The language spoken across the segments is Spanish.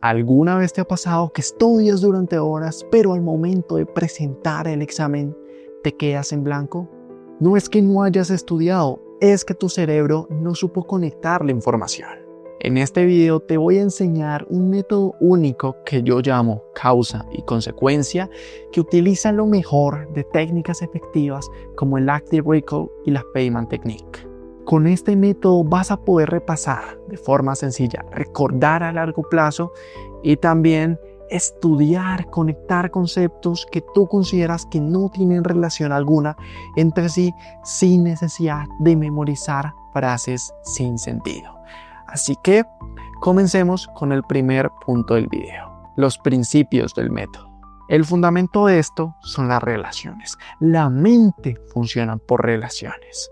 ¿Alguna vez te ha pasado que estudias durante horas, pero al momento de presentar el examen te quedas en blanco? No es que no hayas estudiado, es que tu cerebro no supo conectar la información. En este video te voy a enseñar un método único que yo llamo causa y consecuencia, que utiliza lo mejor de técnicas efectivas como el Active Recall y la Payment Technique. Con este método vas a poder repasar de forma sencilla, recordar a largo plazo y también estudiar, conectar conceptos que tú consideras que no tienen relación alguna entre sí sin necesidad de memorizar frases sin sentido. Así que comencemos con el primer punto del video, los principios del método. El fundamento de esto son las relaciones. La mente funciona por relaciones.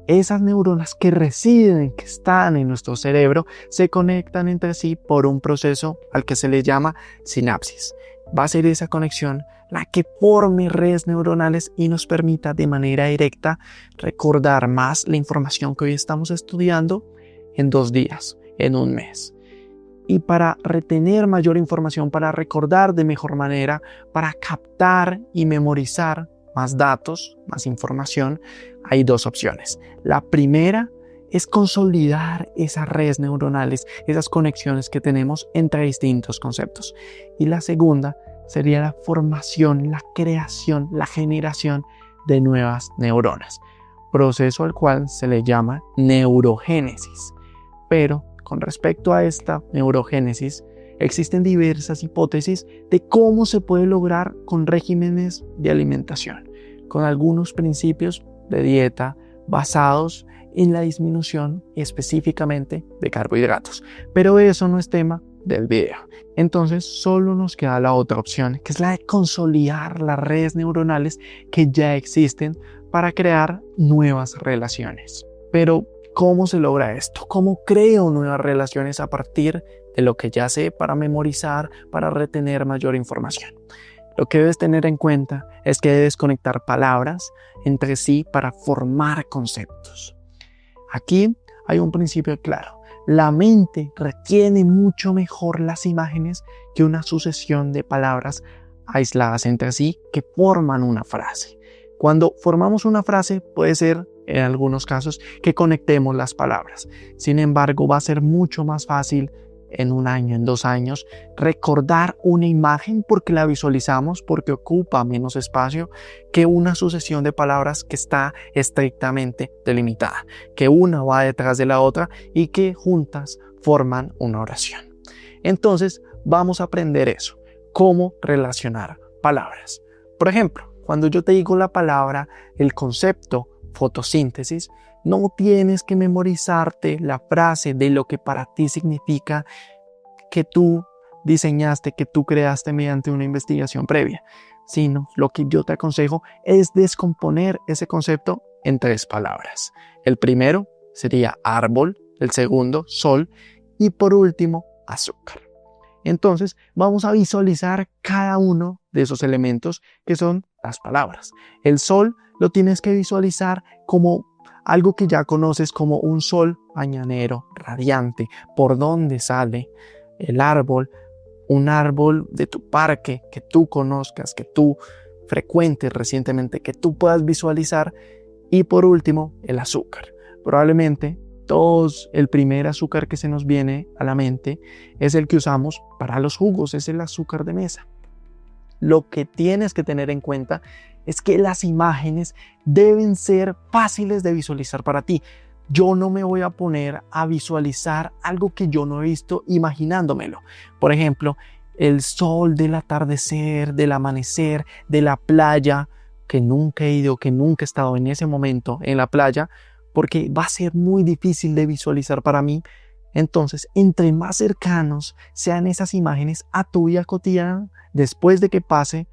Esas neuronas que residen, que están en nuestro cerebro, se conectan entre sí por un proceso al que se le llama sinapsis. Va a ser esa conexión la que forme redes neuronales y nos permita de manera directa recordar más la información que hoy estamos estudiando en 2 días, en un mes. Y para retener mayor información, para recordar de mejor manera, para captar y memorizar más datos, más información, hay 2 opciones. La primera es consolidar esas redes neuronales, esas conexiones que tenemos entre distintos conceptos. Y la segunda sería la formación, la creación, la generación de nuevas neuronas, proceso al cual se le llama neurogénesis. Pero con respecto a esta neurogénesis, existen diversas hipótesis de cómo se puede lograr con regímenes de alimentación, con algunos principios de dieta basados en la disminución específicamente de carbohidratos. Pero eso no es tema del video. Entonces solo nos queda la otra opción, que es la de consolidar las redes neuronales que ya existen para crear nuevas relaciones. Pero ¿cómo se logra esto? ¿Cómo creo nuevas relaciones a partir de lo que ya sé para memorizar, para retener mayor información? Lo que debes tener en cuenta es que debes conectar palabras entre sí para formar conceptos. Aquí hay un principio claro. La mente retiene mucho mejor las imágenes que una sucesión de palabras aisladas entre sí que forman una frase. Cuando formamos una frase puede ser, en algunos casos, que conectemos las palabras. Sin embargo, va a ser mucho más fácil en 1 año, en 2 años, recordar una imagen porque la visualizamos, porque ocupa menos espacio que una sucesión de palabras que está estrictamente delimitada, que una va detrás de la otra y que juntas forman una oración. Entonces, vamos a aprender eso, cómo relacionar palabras. Por ejemplo, cuando yo te digo la palabra, el concepto fotosíntesis, no tienes que memorizarte la frase de lo que para ti significa, que tú diseñaste, que tú creaste mediante una investigación previa, sino lo que yo te aconsejo es descomponer ese concepto en 3 palabras. El primero sería árbol, el segundo sol y por último azúcar. Entonces vamos a visualizar cada uno de esos elementos que son las palabras. El sol lo tienes que visualizar como algo que ya conoces, como un sol mañanero, radiante, por donde sale. El árbol, un árbol de tu parque que tú conozcas, que tú frecuentes recientemente, que tú puedas visualizar. Y por último, el azúcar. Probablemente el primer azúcar que se nos viene a la mente es el que usamos para los jugos, es el azúcar de mesa. Lo que tienes que tener en cuenta es que las imágenes deben ser fáciles de visualizar para ti. Yo no me voy a poner a visualizar algo que yo no he visto imaginándomelo. Por ejemplo, el sol del atardecer, del amanecer, de la playa, que nunca he ido, que nunca he estado en ese momento en la playa, porque va a ser muy difícil de visualizar para mí. Entonces, entre más cercanos sean esas imágenes a tu vida cotidiana, después de que pase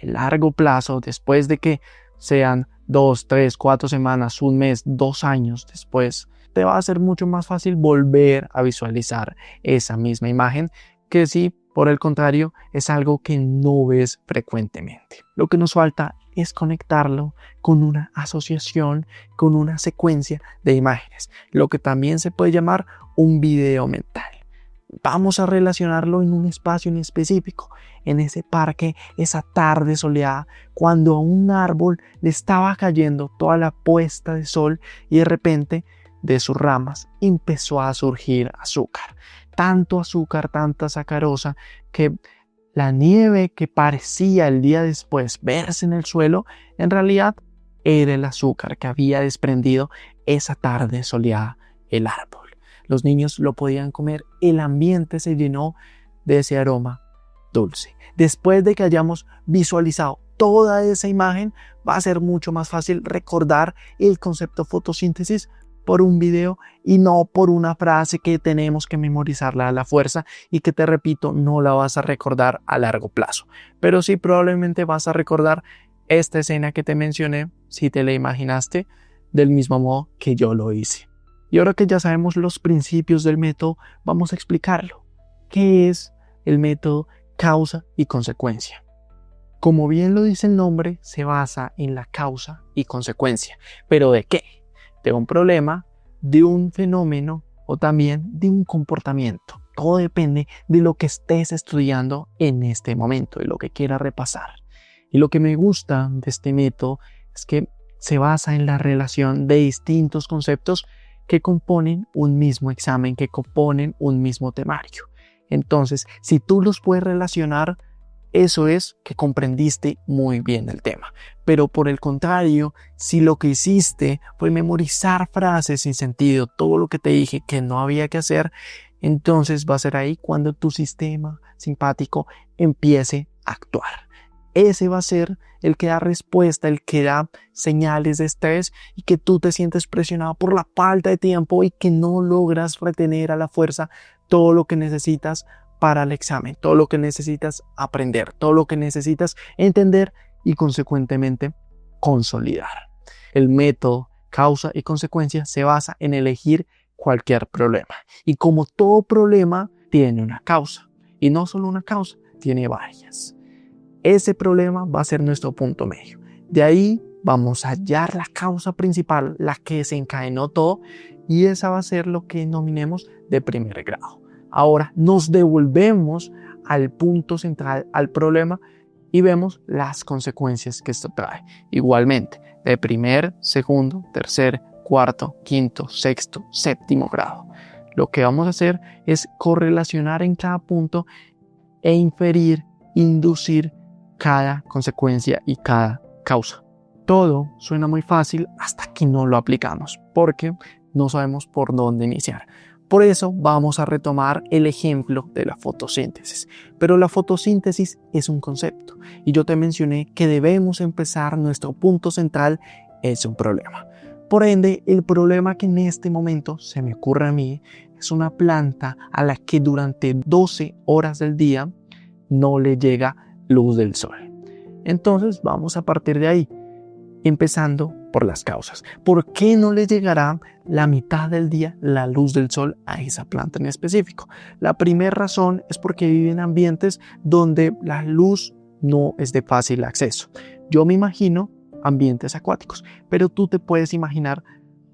el largo plazo, después de que sean 2, 3, 4 semanas, 1 mes, 2 años después, te va a ser mucho más fácil volver a visualizar esa misma imagen que si, por el contrario, es algo que no ves frecuentemente. Lo que nos falta es conectarlo con una asociación, con una secuencia de imágenes, lo que también se puede llamar un video mental. Vamos a relacionarlo en un espacio en específico, en ese parque, esa tarde soleada, cuando a un árbol le estaba cayendo toda la puesta de sol y de repente de sus ramas empezó a surgir azúcar. Tanto azúcar, tanta sacarosa, que la nieve que parecía el día después verse en el suelo, en realidad era el azúcar que había desprendido esa tarde soleada el árbol. Los niños lo podían comer, el ambiente se llenó de ese aroma dulce. Después de que hayamos visualizado toda esa imagen, va a ser mucho más fácil recordar el concepto fotosíntesis por un video y no por una frase que tenemos que memorizarla a la fuerza y que, te repito, no la vas a recordar a largo plazo. Pero sí probablemente vas a recordar esta escena que te mencioné, si te la imaginaste, del mismo modo que yo lo hice. Y ahora que ya sabemos los principios del método, vamos a explicarlo. ¿Qué es el método causa y consecuencia? Como bien lo dice el nombre, se basa en la causa y consecuencia. ¿Pero de qué? De un problema, de un fenómeno o también de un comportamiento. Todo depende de lo que estés estudiando en este momento, de lo que quieras repasar. Y lo que me gusta de este método es que se basa en la relación de distintos conceptos que componen un mismo examen, que componen un mismo temario. Entonces, si tú los puedes relacionar, eso es que comprendiste muy bien el tema. Pero por el contrario, si lo que hiciste fue memorizar frases sin sentido, todo lo que te dije que no había que hacer, entonces va a ser ahí cuando tu sistema simpático empiece a actuar. Ese va a ser el que da respuesta, el que da señales de estrés y que tú te sientes presionado por la falta de tiempo y que no logras retener a la fuerza todo lo que necesitas para el examen, todo lo que necesitas aprender, todo lo que necesitas entender y consecuentemente consolidar. El método causa y consecuencia se basa en elegir cualquier problema. Y como todo problema tiene una causa, y no solo una causa, tiene varias. Ese problema va a ser nuestro punto medio. De ahí vamos a hallar la causa principal, la que desencadenó todo, y esa va a ser lo que denominemos de primer grado. Ahora nos devolvemos al punto central, al problema, y vemos las consecuencias que esto trae. Igualmente, de primer, segundo, tercer, cuarto, quinto, sexto, séptimo grado. Lo que vamos a hacer es correlacionar en cada punto e inferir, inducir cada consecuencia y cada causa. Todo suena muy fácil hasta que no lo aplicamos, porque no sabemos por dónde iniciar. Por eso vamos a retomar el ejemplo de la fotosíntesis. Pero la fotosíntesis es un concepto y yo te mencioné que debemos empezar, nuestro punto central es un problema. Por ende, el problema que en este momento se me ocurre a mí es una planta a la que durante 12 horas del día no le llega luz del sol. Entonces vamos a partir de ahí, empezando por las causas. ¿Por qué no le llegará la mitad del día la luz del sol a esa planta en específico? La primera razón es porque vive en ambientes donde la luz no es de fácil acceso. Yo me imagino ambientes acuáticos, pero tú te puedes imaginar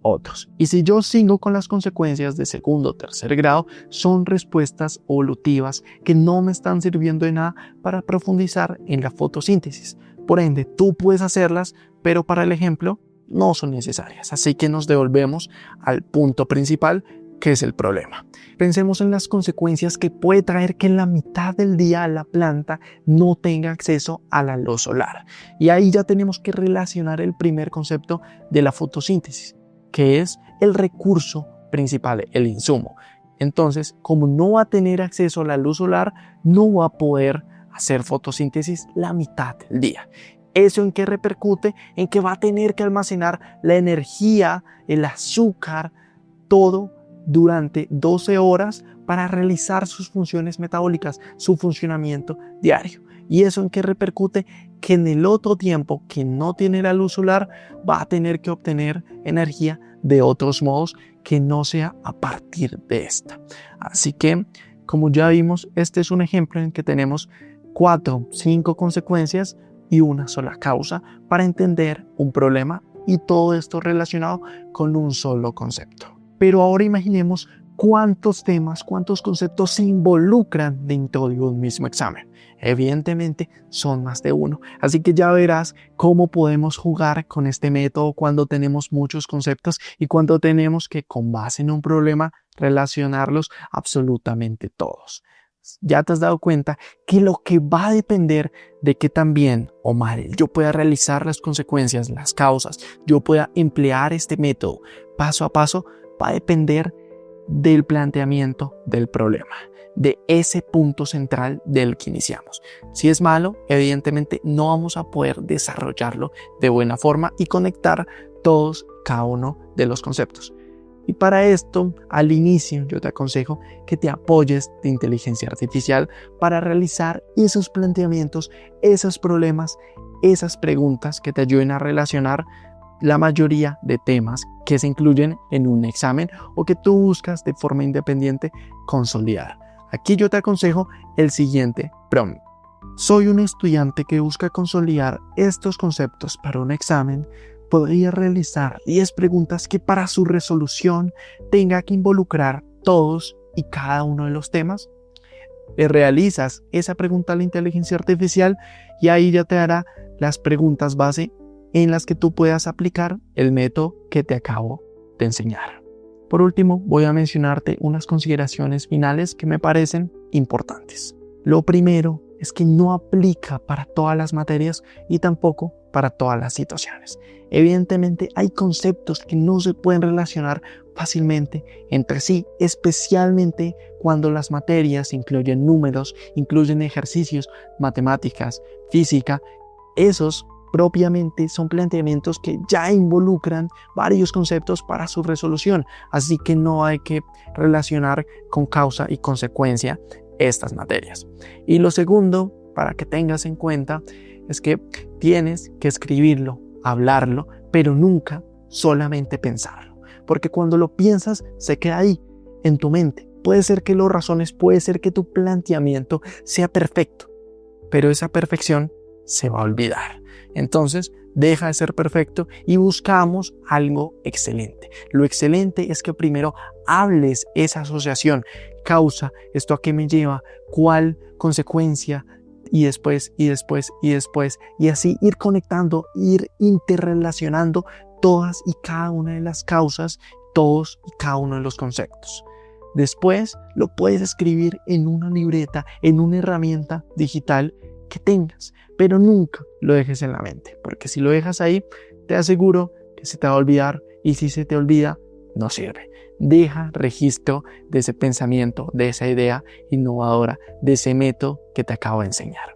otros. Y si yo sigo con las consecuencias de segundo o tercer grado, son respuestas evolutivas que no me están sirviendo de nada para profundizar en la fotosíntesis. Por ende, tú puedes hacerlas, pero para el ejemplo no son necesarias. Así que nos devolvemos al punto principal, que es el problema. Pensemos en las consecuencias que puede traer que en la mitad del día la planta no tenga acceso a la luz solar. Y ahí ya tenemos que relacionar el primer concepto de la fotosíntesis, que es el recurso principal, el insumo. Entonces, como no va a tener acceso a la luz solar, no va a poder hacer fotosíntesis la mitad del día. ¿Eso en qué repercute? En que va a tener que almacenar la energía, el azúcar, todo durante 12 horas para realizar sus funciones metabólicas, su funcionamiento diario. ¿Y eso en qué repercute? Que en el otro tiempo que no tiene la luz solar va a tener que obtener energía de otros modos que no sea a partir de esta. Así que, como ya vimos, este es un ejemplo en que tenemos 4, 5 consecuencias y una sola causa para entender un problema, y todo esto relacionado con un solo concepto. Pero ahora imaginemos cuántos temas, cuántos conceptos se involucran dentro de un mismo examen. Evidentemente son más de uno, así que ya verás cómo podemos jugar con este método cuando tenemos muchos conceptos y cuando tenemos que, con base en un problema, relacionarlos absolutamente todos. Ya te has dado cuenta que lo que va a depender de que tan bien o mal yo pueda realizar las consecuencias, las causas, yo pueda emplear este método paso a paso, va a depender del planteamiento del problema, de ese punto central del que iniciamos. Si es malo, evidentemente no vamos a poder desarrollarlo de buena forma y conectar todos cada uno de los conceptos. Y para esto, al inicio, yo te aconsejo que te apoyes de inteligencia artificial para realizar esos planteamientos, esos problemas, esas preguntas que te ayuden a relacionar la mayoría de temas que se incluyen en un examen o que tú buscas de forma independiente consolidar. Aquí yo te aconsejo el siguiente prompt. Soy un estudiante que busca consolidar estos conceptos para un examen. Podría realizar 10 preguntas que para su resolución tenga que involucrar todos y cada uno de los temas. Le realizas esa pregunta a la inteligencia artificial y ahí ya te hará las preguntas base en las que tú puedas aplicar el método que te acabo de enseñar. Por último, voy a mencionarte unas consideraciones finales que me parecen importantes. Lo primero es que no aplica para todas las materias y tampoco para todas las situaciones. Evidentemente hay conceptos que no se pueden relacionar fácilmente entre sí, especialmente cuando las materias incluyen números, incluyen ejercicios, matemáticas, física. Esos propiamente son planteamientos que ya involucran varios conceptos para su resolución, así que no hay que relacionar con causa y consecuencia estas materias. Y lo segundo, para que tengas en cuenta, es que tienes que escribirlo, hablarlo, pero nunca solamente pensarlo, porque cuando lo piensas se queda ahí, en tu mente. Puede ser que lo razones, puede ser que tu planteamiento sea perfecto, pero esa perfección se va a olvidar. Entonces, deja de ser perfecto y buscamos algo excelente. Lo excelente es que primero hables esa asociación, causa, ¿esto a qué me lleva? ¿Cuál consecuencia? Y después, y así ir conectando, ir interrelacionando todas y cada una de las causas, todos y cada uno de los conceptos. Después lo puedes escribir en una libreta, en una herramienta digital que tengas, pero nunca lo dejes en la mente, porque si lo dejas ahí, te aseguro que se te va a olvidar, y si se te olvida, no sirve. Deja registro de ese pensamiento, de esa idea innovadora, de ese método que te acabo de enseñar.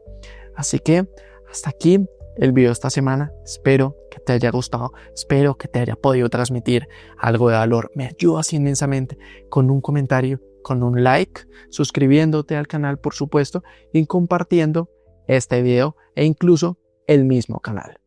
Así que hasta aquí el video de esta semana. Espero que te haya gustado, espero que te haya podido transmitir algo de valor. Me ayudas inmensamente con un comentario, con un like, suscribiéndote al canal, por supuesto, y compartiendo este video e incluso el mismo canal.